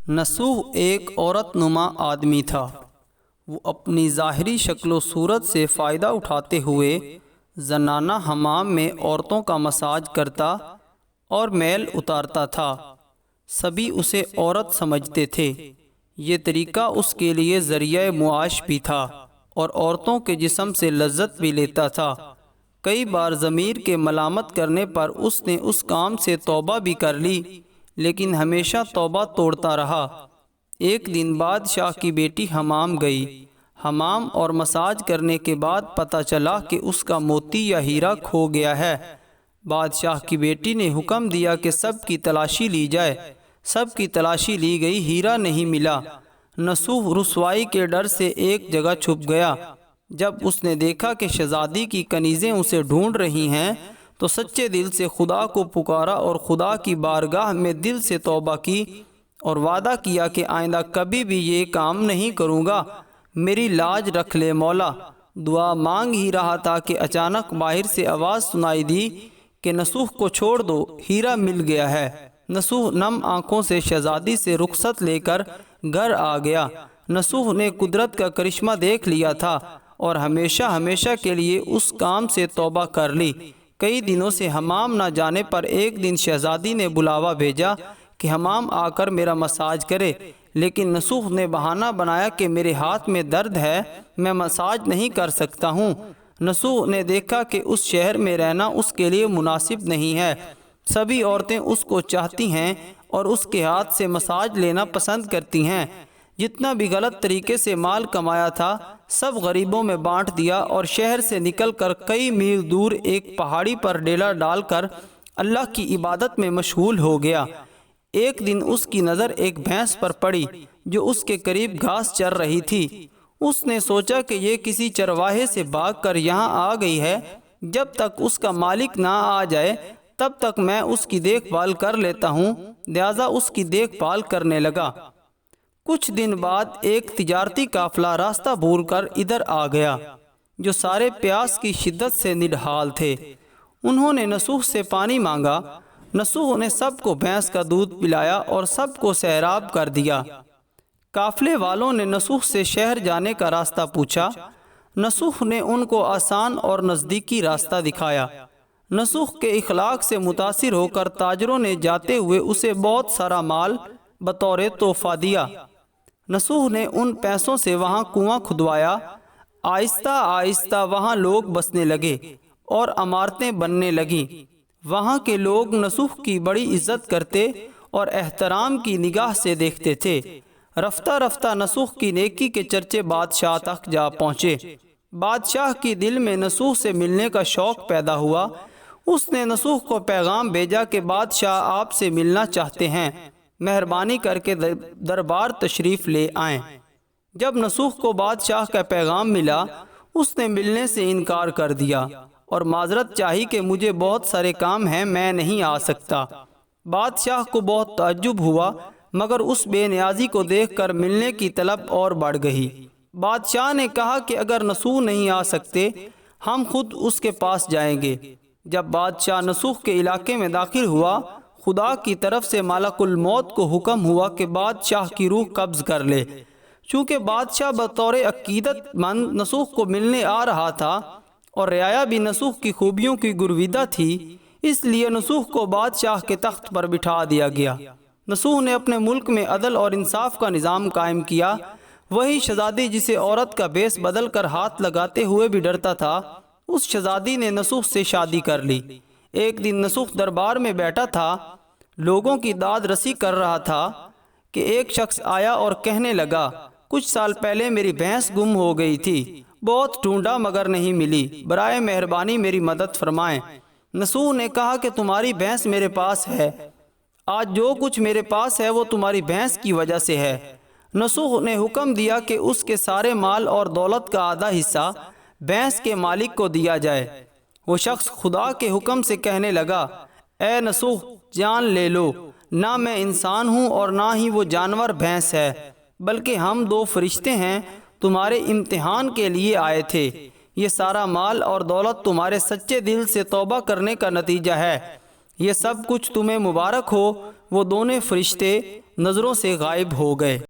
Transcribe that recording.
نصوح ایک عورت نما آدمی تھا۔ وہ اپنی ظاہری شکل و صورت سے فائدہ اٹھاتے ہوئے زنانہ حمام میں عورتوں کا مساج کرتا اور میل اتارتا تھا۔ سبھی اسے عورت سمجھتے تھے۔ یہ طریقہ اس کے لیے ذریعہ معاش بھی تھا اور عورتوں کے جسم سے لذت بھی لیتا تھا۔ کئی بار ضمیر کے ملامت کرنے پر اس نے اس کام سے توبہ بھی کر لی، لیکن ہمیشہ توبہ توڑتا رہا۔ ایک دن بادشاہ کی بیٹی حمام گئی۔ حمام اور مساج کرنے کے بعد پتہ چلا کہ اس کا موتی یا ہیرا کھو گیا ہے۔ بادشاہ کی بیٹی نے حکم دیا کہ سب کی تلاشی لی جائے۔ سب کی تلاشی لی گئی، ہیرا نہیں ملا۔ نصوح رسوائی کے ڈر سے ایک جگہ چھپ گیا۔ جب اس نے دیکھا کہ شہزادی کی کنیزیں اسے ڈھونڈ رہی ہیں تو سچے دل سے خدا کو پکارا اور خدا کی بارگاہ میں دل سے توبہ کی اور وعدہ کیا کہ آئندہ کبھی بھی یہ کام نہیں کروں گا، میری لاج رکھ لے مولا۔ دعا مانگ ہی رہا تھا کہ اچانک باہر سے آواز سنائی دی کہ نصوح کو چھوڑ دو، ہیرا مل گیا ہے۔ نصوح نم آنکھوں سے شہزادی سے رخصت لے کر گھر آ گیا۔ نصوح نے قدرت کا کرشمہ دیکھ لیا تھا اور ہمیشہ ہمیشہ کے لیے اس کام سے توبہ کر لی۔ کئی دنوں سے حمام نہ جانے پر ایک دن شہزادی نے بلاوا بھیجا کہ حمام آ کر میرا مساج کرے، لیکن نصوح نے بہانہ بنایا کہ میرے ہاتھ میں درد ہے، میں مساج نہیں کر سکتا ہوں۔ نصوح نے دیکھا کہ اس شہر میں رہنا اس کے لیے مناسب نہیں ہے۔ سبھی عورتیں اس کو چاہتی ہیں اور اس کے ہاتھ سے مساج لینا پسند کرتی ہیں۔ جتنا بھی غلط طریقے سے مال کمایا تھا سب غریبوں میں بانٹ دیا اور شہر سے نکل کر کئی میل دور ایک پہاڑی پر ڈیرا ڈال کر اللہ کی عبادت میں مشغول ہو گیا۔ ایک دن اس کی نظر ایک بھینس پر پڑی جو اس کے قریب گھاس چر رہی تھی۔ اس نے سوچا کہ یہ کسی چرواہے سے بھاگ کر یہاں آ گئی ہے، جب تک اس کا مالک نہ آ جائے تب تک میں اس کی دیکھ بھال کر لیتا ہوں، لہذا اس کی دیکھ بھال کرنے لگا۔ کچھ دن بعد ایک تجارتی قافلہ راستہ بھول کر ادھر آ گیا جو سارے پیاس کی شدت سے نڈھال تھے۔ انہوں نے نصوح سے پانی مانگا۔ نصوح نے سب کو بھینس کا دودھ پلایا اور سب کو سیراب کر دیا۔ قافلے والوں نے نصوح سے شہر جانے کا راستہ پوچھا۔ نصوح نے ان کو آسان اور نزدیکی راستہ دکھایا۔ نصوح کے اخلاق سے متاثر ہو کر تاجروں نے جاتے ہوئے اسے بہت سارا مال بطور تحفہ دیا۔ نصوح نے ان پیسوں سے وہاں کنواں کھدوایا۔ آہستہ آہستہ وہاں لوگ بسنے لگے اور عمارتیں بننے لگیں۔ وہاں کے لوگ نصوح کی بڑی عزت کرتے اور احترام کی نگاہ سے دیکھتے تھے۔ رفتہ رفتہ نصوح کی نیکی کے چرچے بادشاہ تک جا پہنچے۔ بادشاہ کی دل میں نصوح سے ملنے کا شوق پیدا ہوا۔ اس نے نصوح کو پیغام بھیجا کہ بادشاہ آپ سے ملنا چاہتے ہیں، مہربانی کر کے دربار تشریف لے آئیں۔ جب نصوح کو بادشاہ کا پیغام ملا اس نے ملنے سے انکار کر دیا اور معذرت چاہی کہ مجھے بہت سارے کام ہیں، میں نہیں آ سکتا۔ بادشاہ کو بہت تعجب ہوا، مگر اس بے نیازی کو دیکھ کر ملنے کی طلب اور بڑھ گئی۔ بادشاہ نے کہا کہ اگر نصوح نہیں آ سکتے ہم خود اس کے پاس جائیں گے۔ جب بادشاہ نصوح کے علاقے میں داخل ہوا خدا کی طرف سے ملک الموت کو حکم ہوا کہ بادشاہ کی روح قبض کر لے۔ چونکہ بادشاہ بطور عقیدت مند نصوح کو ملنے آ رہا تھا اور رعایا بھی نصوح کی خوبیوں کی گرویدہ تھی، اس لیے نصوح کو بادشاہ کے تخت پر بٹھا دیا گیا۔ نصوح نے اپنے ملک میں عدل اور انصاف کا نظام قائم کیا۔ وہی شہزادی جسے عورت کا بیس بدل کر ہاتھ لگاتے ہوئے بھی ڈرتا تھا، اس شہزادی نے نصوح سے شادی کر لی۔ ایک دن نصوح دربار میں بیٹھا تھا، لوگوں کی داد رسی کر رہا تھا کہ ایک شخص آیا اور کہنے لگا، کچھ سال پہلے میری بھینس گم ہو گئی تھی، بہت ڈھونڈا مگر نہیں ملی، برائے مہربانی میری مدد فرمائیں۔ نصوح نے کہا کہ تمہاری بھینس میرے پاس ہے، آج جو کچھ میرے پاس ہے وہ تمہاری بھینس کی وجہ سے ہے۔ نصوح نے حکم دیا کہ اس کے سارے مال اور دولت کا آدھا حصہ بھینس کے مالک کو دیا جائے۔ وہ شخص خدا کے حکم سے کہنے لگا، اے نصوح جان لے لو، نہ میں انسان ہوں اور نہ ہی وہ جانور بھینس ہے، بلکہ ہم دو فرشتے ہیں، تمہارے امتحان کے لیے آئے تھے۔ یہ سارا مال اور دولت تمہارے سچے دل سے توبہ کرنے کا نتیجہ ہے۔ یہ سب کچھ تمہیں مبارک ہو۔ وہ دونوں فرشتے نظروں سے غائب ہو گئے۔